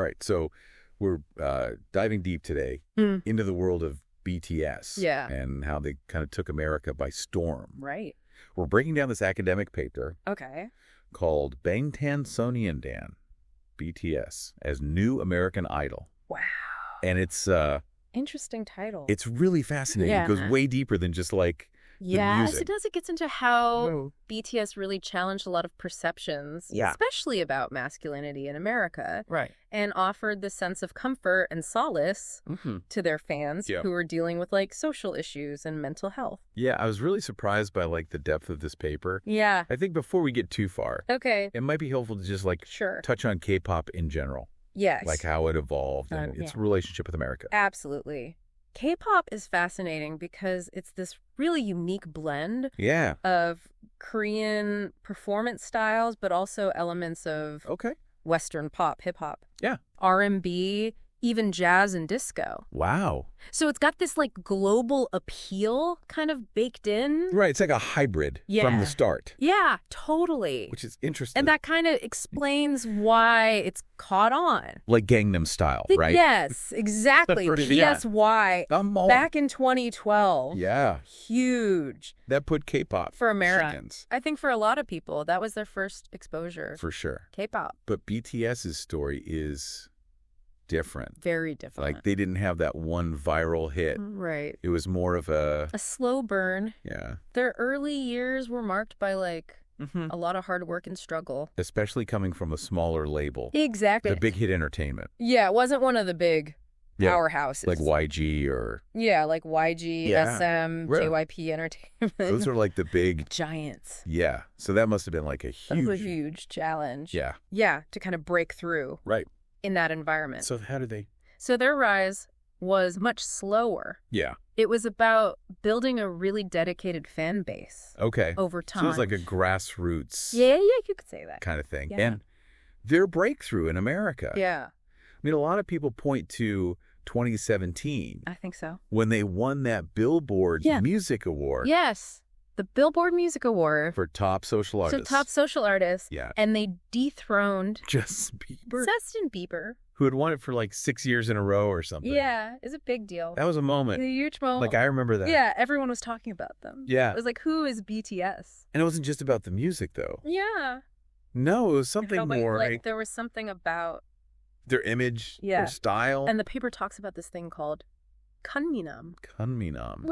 right. So we're diving deep today into the world of BTS and how they kind of took America by storm. Right. We're breaking down this academic paper called Bangtan Sonyeondan, BTS, as New American Idol. Wow. And it's interesting title. It's really fascinating. Yeah. It goes way deeper than just like the music. It does. It gets into how BTS really challenged a lot of perceptions, especially about masculinity in America, and offered the sense of comfort and solace to their fans who were dealing with like social issues and mental health. Yeah, I was really surprised by like the depth of this paper. Yeah. I think before we get too far, it might be helpful to just like touch on K-pop in general. Yes. Like how it evolved and its relationship with America. Absolutely. K-pop is fascinating because it's this really unique blend of Korean performance styles, but also elements of Western pop, hip-hop, R&B, even jazz and disco. Wow. So it's got this like global appeal kind of baked in. Right. It's like a hybrid from the start. Yeah, totally. Which is interesting. And that kind of explains why it's caught on. Like Gangnam Style, right? Yes, exactly. PSY back in 2012. Yeah. Huge. That put K-pop for America. Seconds. I think for a lot of people, that was their first exposure. For sure. K-pop. But BTS's story is different. Very different. Like they didn't have that one viral hit. Right. It was more of a slow burn. Yeah. Their early years were marked by like a lot of hard work and struggle. Especially coming from a smaller label. Exactly. The Big Hit Entertainment. Yeah, it wasn't one of the big powerhouses. Like YG or... Yeah, like YG, SM, JYP Entertainment. Those are like the big... giants. Yeah. So that must have been like a huge challenge. Yeah. Yeah, to kind of break through. Right. In that environment. So how did they? So their rise was much slower. Yeah. It was about building a really dedicated fan base. Okay. Over time. So it was like a grassroots. Yeah, you could say that. Kind of thing. Yeah. And their breakthrough in America. Yeah. I mean, a lot of people point to 2017. I think so. When they won that Billboard Music Award. Yes. The Billboard Music Award. For top social artists. So top social artists. Yeah. And they dethroned Justin Bieber. Justin Bieber. Who had won it for like 6 years in a row or something. Yeah. It's a big deal. That was a moment. A huge moment. Like I remember that. Yeah. Everyone was talking about them. Yeah. It was like, who is BTS? And it wasn't just about the music though. Yeah. No, it was something more. Like there was something about their image, their style. And the paper talks about this thing called Kunminam. Kunminam.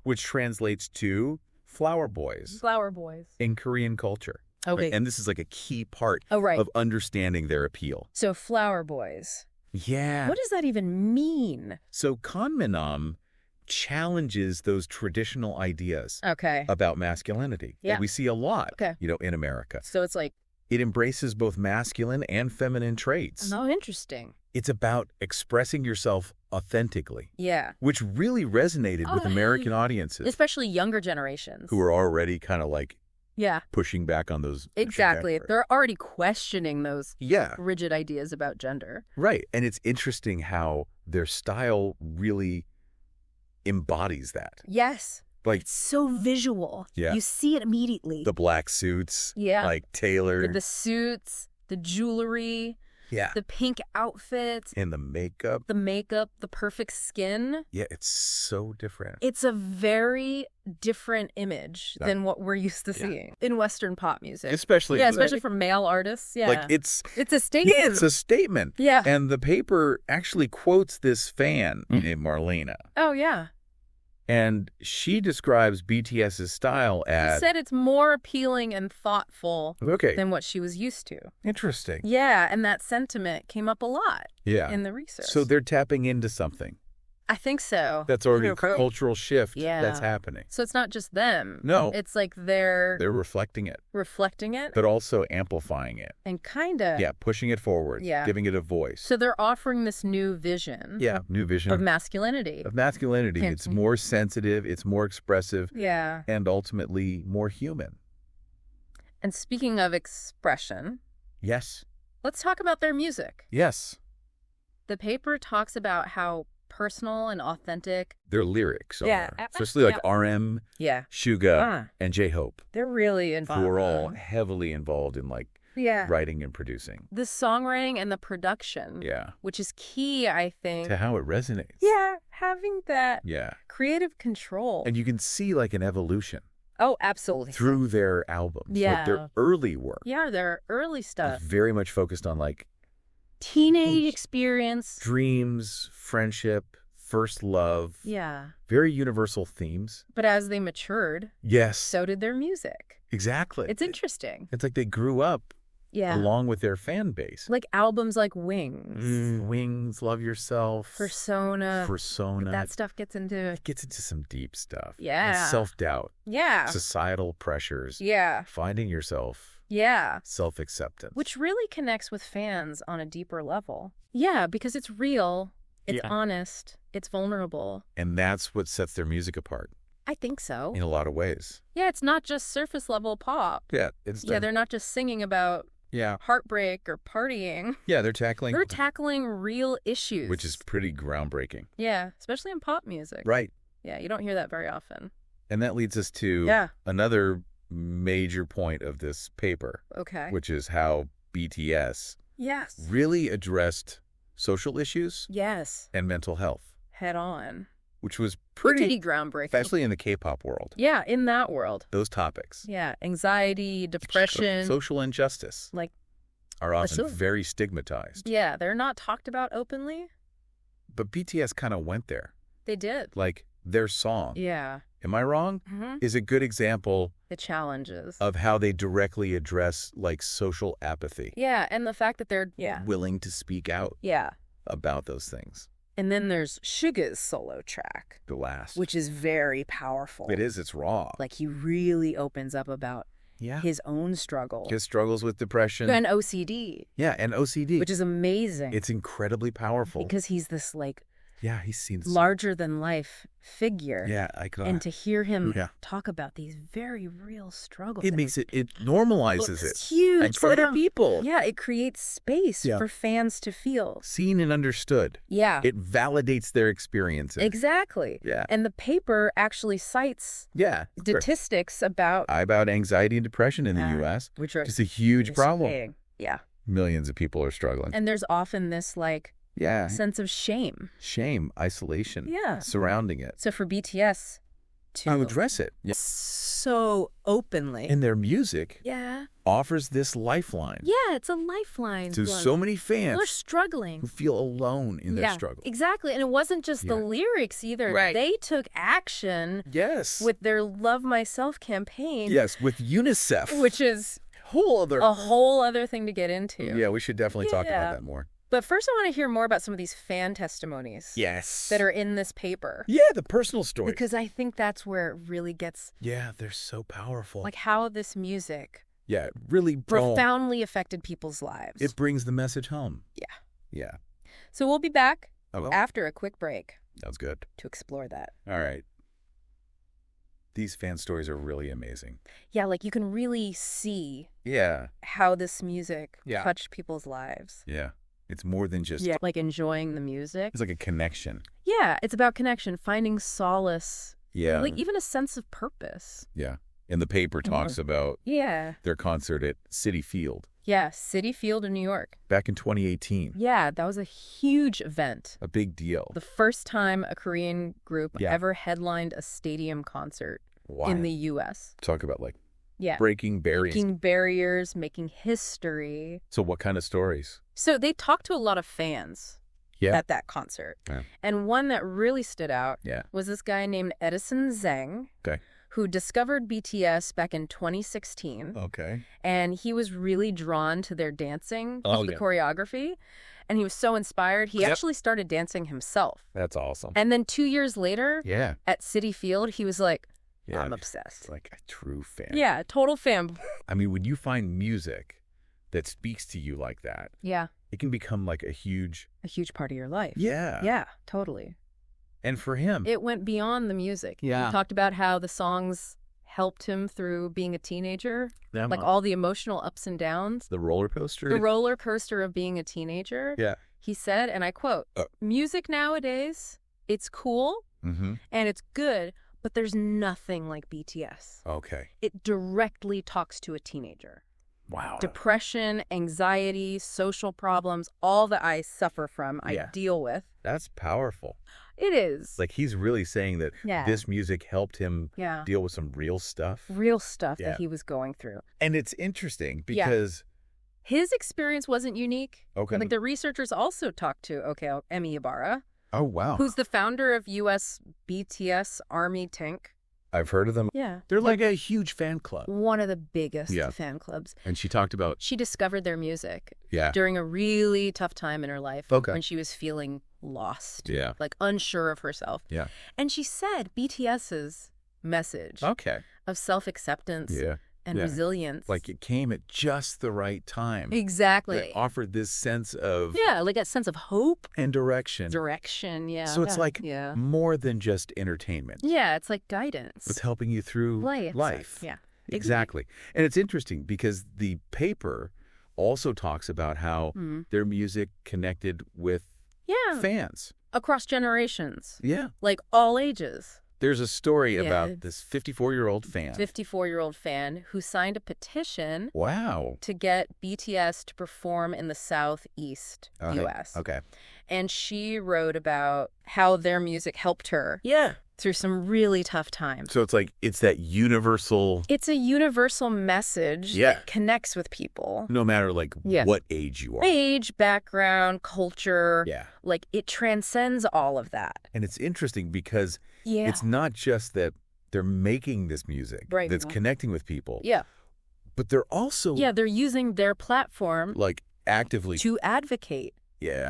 Which translates to flower boys. Flower boys. In Korean culture. Okay. Right? And this is like a key part of understanding their appeal. So flower boys. Yeah. What does that even mean? So Kunminam challenges those traditional ideas about masculinity that we see a lot, in America. So it's like it embraces both masculine and feminine traits. Oh, interesting. It's about expressing yourself authentically. Yeah. Which really resonated with American audiences. Especially younger generations. Who are already kind of like pushing back on those. Exactly. They're already questioning those rigid ideas about gender. Right. And it's interesting how their style really embodies that. Yes. Like it's so visual. Yeah. You see it immediately. The black suits. Yeah. Like tailored. The suits, the jewelry. Yeah. The pink outfits. And the makeup. The perfect skin. Yeah, it's so different. It's a very different image than what we're used to seeing in Western pop music. Especially from male artists. Yeah. Like it's a statement. It's a statement. Yeah. And the paper actually quotes this fan named Marlena. Oh, yeah. And she describes BTS's style as... She said it's more appealing and thoughtful than what she was used to. Interesting. Yeah, and that sentiment came up a lot in the research. So they're tapping into something. I think so. That's already a cultural shift that's happening. So it's not just them. No. It's like they're reflecting it. But also amplifying it. And kind of. Yeah, pushing it forward. Yeah. Giving it a voice. So they're offering this new vision. Yeah, new vision. Of masculinity. It's more sensitive. It's more expressive. Yeah. And ultimately more human. And speaking of expression. Yes. Let's talk about their music. Yes. The paper talks about how personal and authentic their lyrics are. Especially like RM, Suga, and J-Hope. They're really involved. Who are all heavily involved in like writing and producing. The songwriting and the production. Yeah. Which is key, I think. To how it resonates. Yeah, having that creative control. And you can see like an evolution. Oh, absolutely. Through their albums. Yeah. Like their early work. Yeah, their early stuff. Very much focused on like teenage experience. Dreams, friendship, first love. Yeah. Very universal themes. But as they matured, so did their music. Exactly. It's interesting. It's like they grew up along with their fan base. Like albums like Wings. Wings, Love Yourself. Persona. That stuff gets into... It gets into some deep stuff. Yeah. Self-doubt. Yeah. Societal pressures. Yeah. Finding yourself. Yeah. Self-acceptance. Which really connects with fans on a deeper level. Yeah, because it's real. It's honest. It's vulnerable. And that's what sets their music apart. I think so. In a lot of ways. Yeah, it's not just surface level pop. Yeah. They're not just singing about heartbreak or partying. Yeah, they're tackling real issues. Which is pretty groundbreaking. Yeah, especially in pop music. Right. Yeah, you don't hear that very often. And that leads us to another major point of this paper. Okay. Which is how BTS really addressed social issues and mental health. Head on. Which was pretty groundbreaking. Especially in the K-pop world. Yeah, in that world. Those topics. Yeah, anxiety, depression. Social injustice. Are often very stigmatized. Yeah, they're not talked about openly. But BTS kind of went there. They did. Like, their song. Yeah. Am I wrong? Mm-hmm. Is a good example. The challenges. Of how they directly address, like, social apathy. Yeah, and the fact that they're willing to speak out. Yeah. About those things. And then there's Suga's solo track. The last. Which is very powerful. It is. It's raw. Like, he really opens up about his own struggle. His struggles with depression. And OCD. Yeah, and OCD. Which is amazing. It's incredibly powerful. Because he's this, like... Yeah, he's seen... larger-than-life figure. Yeah, and to hear him talk about these very real struggles. It makes it normalizes it. It's huge for other people. Yeah, it creates space for fans to feel. Seen and understood. Yeah. It validates their experiences. Exactly. Yeah. And the paper actually cites statistics about anxiety and depression in the U.S., which are just a huge problem. Yeah. Millions of people are struggling. And there's often this, like, sense of shame. Shame, isolation. Yeah. Surrounding it. So for BTS to address it so openly. And their music offers this lifeline. Yeah, it's a lifeline. To so many fans who are struggling. Who feel alone in their struggle. Exactly. And it wasn't just the lyrics either. Right. They took action with their Love Myself campaign. Yes, with UNICEF. Which is a whole other thing to get into. Yeah, we should definitely talk about that more. But first, I want to hear more about some of these fan testimonies. Yes. That are in this paper. Yeah, the personal stories. Because I think that's where it really gets... Yeah, they're so powerful. Like how this music... Yeah, really... profoundly affected people's lives. It brings the message home. Yeah. Yeah. So we'll be back after a quick break. Sounds good. To explore that. All right. These fan stories are really amazing. Yeah, like you can really see... Yeah. How this music touched people's lives. Yeah. It's more than just... Yeah, like enjoying the music. It's like a connection. Yeah, it's about connection, finding solace. Yeah. Like even a sense of purpose. Yeah. And the paper talks about their concert at Citi Field. Yeah, Citi Field in New York. Back in 2018. Yeah, that was a huge event. A big deal. The first time a Korean group ever headlined a stadium concert in the U.S. Talk about like Yeah. Breaking barriers. Breaking barriers, making history. So what kind of stories? So they talked to a lot of fans at that concert. Yeah. And one that really stood out was this guy named Edison Zhang, who discovered BTS back in 2016. Okay. And he was really drawn to their dancing, the choreography. And he was so inspired, he actually started dancing himself. That's awesome. And then 2 years later, at Citi Field, he was like, I'm obsessed. Like a true fan. Yeah, total fan. I mean, when you find music that speaks to you like that, it can become like a huge part of your life. Yeah. Yeah, totally. And for him, it went beyond the music. Yeah. He talked about how the songs helped him through being a teenager, like all the emotional ups and downs. The roller coaster? The roller coaster of being a teenager. Yeah. He said, and I quote, music nowadays, it's cool and it's good, but there's nothing like BTS. Okay. It directly talks to a teenager. Wow. Depression, anxiety, social problems, all that I suffer from, I deal with. That's powerful. It is. Like, he's really saying that this music helped him deal with some real stuff. Real stuff that he was going through. And it's interesting because... his experience wasn't unique. Okay. Like, the researchers also talked to Emi Ibarra. Oh, wow. Who's the founder of U.S. BTS Army Tank. I've heard of them. Yeah. They're like a huge fan club. One of the biggest fan clubs. And she talked about... She discovered their music during a really tough time in her life when she was feeling lost. Yeah. Like unsure of herself. Yeah. And she said BTS's message of self-acceptance and resilience. Like it came at just the right time. Exactly. It offered this sense of... like a sense of hope. And direction. Direction, So it's like more than just entertainment. Yeah, it's like guidance. It's helping you through life. Yeah. Exactly. And it's interesting because the paper also talks about how their music connected with fans. Across generations. Yeah. Like all ages. There's a story about this 54-year-old fan. 54-year-old fan who signed a petition to get BTS to perform in the Southeast U.S. Okay. And she wrote about how their music helped her through some really tough times. So it's that universal... It's a universal message that connects with people. No matter what age you are. Age, background, culture. Yeah. Like it transcends all of that. And it's interesting because it's not just that they're making this music that's connecting with people. Yeah. But they're also... Yeah, they're using their platform... actively... to advocate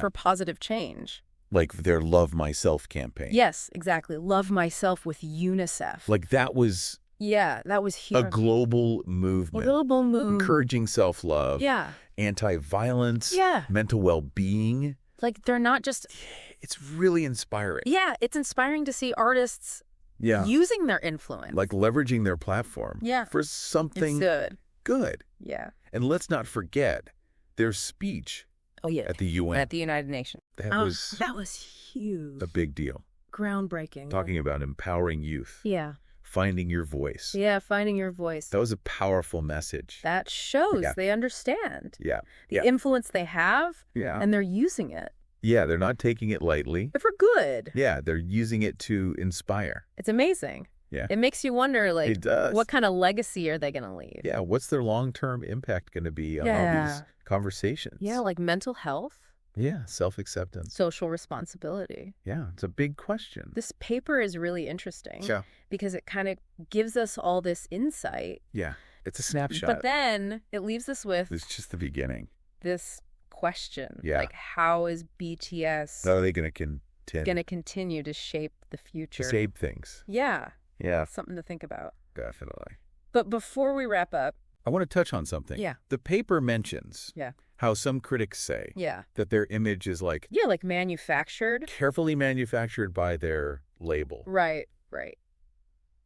for positive change. Like their Love Myself campaign. Yes, exactly. Love Myself with UNICEF. Like that was... Yeah, that was huge. A global movement. Encouraging self-love. Yeah. Anti-violence. Yeah. Mental well-being. Like they're not just... It's really inspiring. Yeah, it's inspiring to see artists using their influence. Like leveraging their platform for something good. Yeah. And let's not forget their speech at the UN. At the United Nations. That was huge. A big deal. Groundbreaking. Talking about empowering youth. Yeah. Finding your voice. Yeah, finding your voice. That was a powerful message. That shows they understand. Yeah. The influence they have. Yeah. And they're using it. Yeah, they're not taking it lightly. But for good. Yeah, they're using it to inspire. It's amazing. Yeah. It makes you wonder, it does. What kind of legacy are they going to leave? Yeah, what's their long-term impact going to be on all these conversations? Yeah, like mental health. Yeah, self-acceptance. Social responsibility. Yeah, it's a big question. This paper is really interesting because it kind of gives us all this insight. Yeah, it's a snapshot. But then it leaves us with... It's just the beginning. This question. Yeah. Like, how is BTS... How are they going to continue to shape the future? Shape things. Yeah. Yeah. Something to think about. Definitely. But before we wrap up... I want to touch on something. Yeah. The paper mentions how some critics say that their image is like... Yeah, like manufactured. Carefully manufactured by their label. Right, right.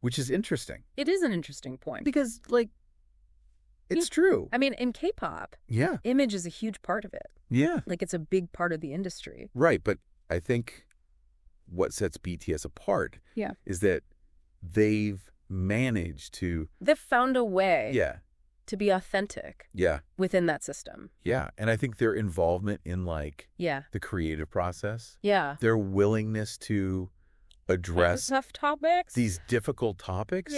Which is interesting. It is an interesting point. Because, it's true. I mean, in K-pop, image is a huge part of it. Yeah. Like, it's a big part of the industry. Right, but I think what sets BTS apart is that they've managed to... They've found a way to be authentic within that system. Yeah, and I think their involvement in, the creative process, their willingness to address tough topics, these difficult topics,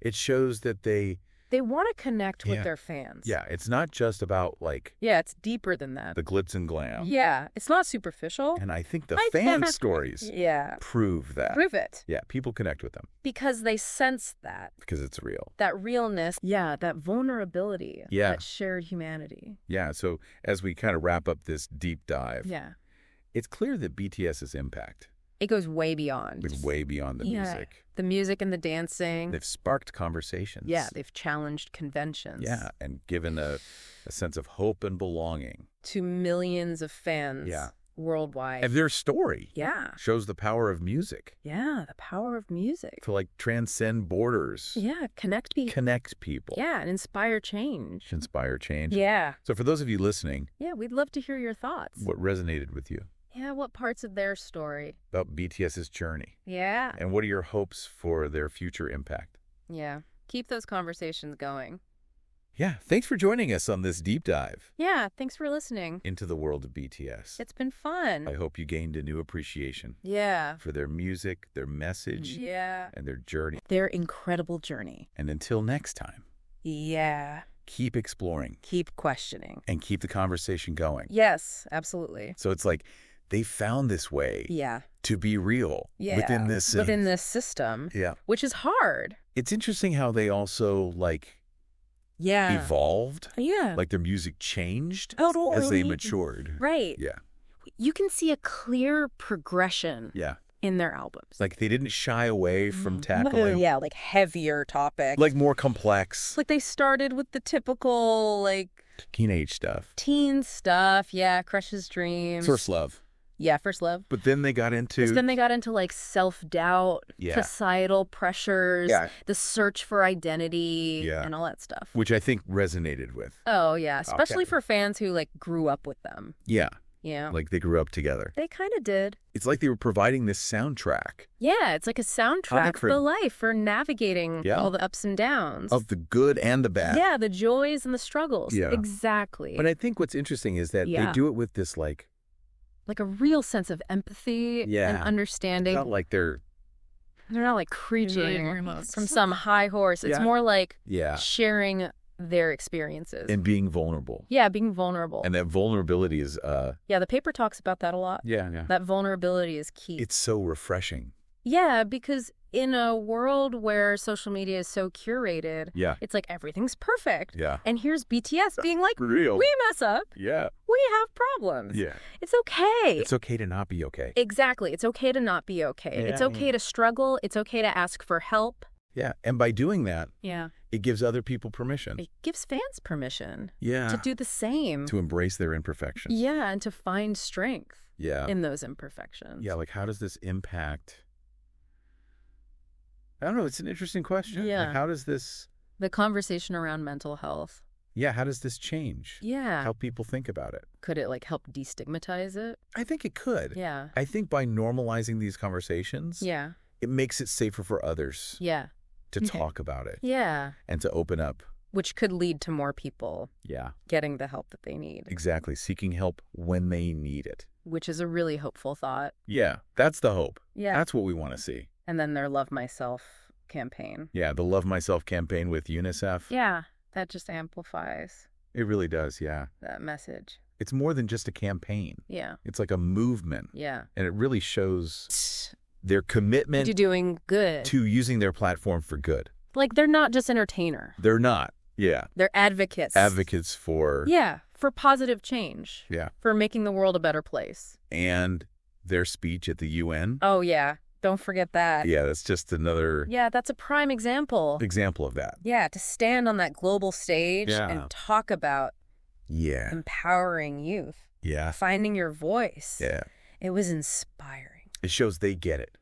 it shows that they want to connect with their fans. Yeah, it's not just about it's deeper than that. The glitz and glam. Yeah, it's not superficial. And I think the fan stories prove that. Prove it. Yeah, people connect with them. Because they sense that. Because it's real. That realness. Yeah, that vulnerability. Yeah. That shared humanity. Yeah, so as we kind of wrap up this deep dive, it's clear that BTS's impact... It goes way beyond. It's way beyond the music. The music and the dancing. They've sparked conversations. Yeah, they've challenged conventions. Yeah, and given a sense of hope and belonging. To millions of fans worldwide. And their story shows the power of music. Yeah, the power of music. To transcend borders. Yeah, connect people. Connect people. Yeah, and inspire change. Inspire change. Yeah. So for those of you listening. Yeah, we'd love to hear your thoughts. What resonated with you? Yeah, what parts of their story? About BTS's journey. Yeah. And what are your hopes for their future impact? Yeah. Keep those conversations going. Yeah, thanks for joining us on this deep dive. Yeah, thanks for listening. Into the world of BTS. It's been fun. I hope you gained a new appreciation. Yeah. For their music, their message. Yeah. And their journey. Their incredible journey. And until next time. Yeah. Keep exploring. Keep questioning. And keep the conversation going. Yes, absolutely. So it's like they found this way. Yeah. To be real. Yeah. Within this system. Yeah. Which is hard. It's interesting how they also evolved. Yeah. Like their music changed totally. As they matured. Right. Yeah. You can see a clear progression. Yeah. In their albums. Like they didn't shy away from tackling. Yeah, like heavier topics. Like more complex. Like they started with the typical teenage stuff. Teen stuff. Yeah, crushes, dreams. First love. Yeah, first love. But then they got into self-doubt, societal pressures, the search for identity, and all that stuff. Which I think resonated with. Oh, yeah. Especially for fans who grew up with them. Yeah. Yeah. Like they grew up together. They kind of did. It's like they were providing this soundtrack. Yeah, it's like a soundtrack for life, for navigating all the ups and downs. Of the good and the bad. Yeah, the joys and the struggles. Yeah. Exactly. But I think what's interesting is that they do it with this like a real sense of empathy and understanding. It's not like they're not preaching from some high horse. It's more like sharing their experiences. And being vulnerable. Yeah, being vulnerable. And that vulnerability is... Yeah, the paper talks about that a lot. Yeah, yeah. That vulnerability is key. It's so refreshing. Yeah, because in a world where social media is so curated, it's like everything's perfect. Yeah. And here's BTS being like, real. We mess up. Yeah. We have problems. Yeah. It's okay. It's okay to not be okay. Exactly. It's okay to not be okay. Yeah. It's okay to struggle. It's okay to ask for help. Yeah. And by doing that, yeah, it gives other people permission. It gives fans permission. Yeah. To do the same. To embrace their imperfections. Yeah, and to find strength. Yeah. In those imperfections. Yeah, how does this impact... I don't know. It's an interesting question. Yeah. How does this... The conversation around mental health. Yeah, how does this change? Yeah. How people think about it? Could it help destigmatize it? I think it could. Yeah. I think by normalizing these conversations, it makes it safer for others. Yeah. To talk about it. Yeah. And to open up. Which could lead to more people getting the help that they need. Exactly. Seeking help when they need it. Which is a really hopeful thought. Yeah. That's the hope. Yeah. That's what we want to see. And then their Love Myself campaign. Yeah. The Love Myself campaign with UNICEF. Yeah. That just amplifies. It really does. Yeah. That message. It's more than just a campaign. Yeah. It's like a movement. Yeah. And it really shows their commitment to doing good. To using their platform for good. They're not just entertainer. They're not. Yeah. They're advocates. Advocates for... Yeah. For positive change. Yeah. For making the world a better place. And their speech at the UN. Oh, yeah. Don't forget that. Yeah, that's just another... Yeah, that's a prime example. Example of that. Yeah, to stand on that global stage and talk about empowering youth. Yeah. Finding your voice. Yeah. It was inspiring. It shows they get it.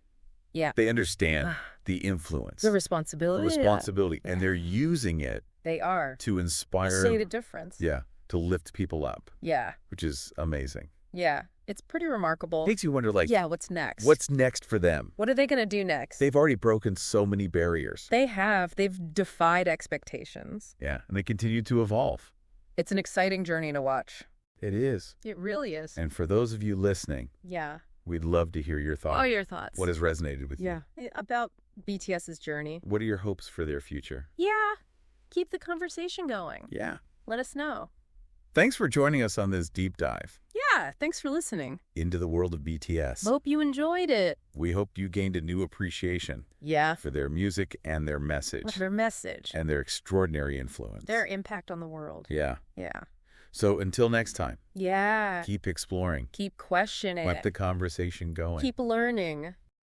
Yeah. They understand the influence. The responsibility. The responsibility. And they're using it. They are. To inspire. Say the difference. Yeah. To lift people up. Yeah. Which is amazing. Yeah. It's pretty remarkable. Makes you wonder, yeah, what's next? What's next for them? What are they going to do next? They've already broken so many barriers. They have. They've defied expectations. Yeah. And they continue to evolve. It's an exciting journey to watch. It is. It really is. And for those of you listening. Yeah. We'd love to hear your thoughts. Oh, your thoughts. What has resonated with you? Yeah. About BTS's journey. What are your hopes for their future? Yeah. Keep the conversation going. Yeah. Let us know. Thanks for joining us on this deep dive. Yeah. Thanks for listening. Into the world of BTS. Hope you enjoyed it. We hope you gained a new appreciation. Yeah. For their music and their message. Their message. And their extraordinary influence. Their impact on the world. Yeah. Yeah. So until next time. Yeah. Keep exploring. Keep questioning. Keep the conversation going. Keep learning.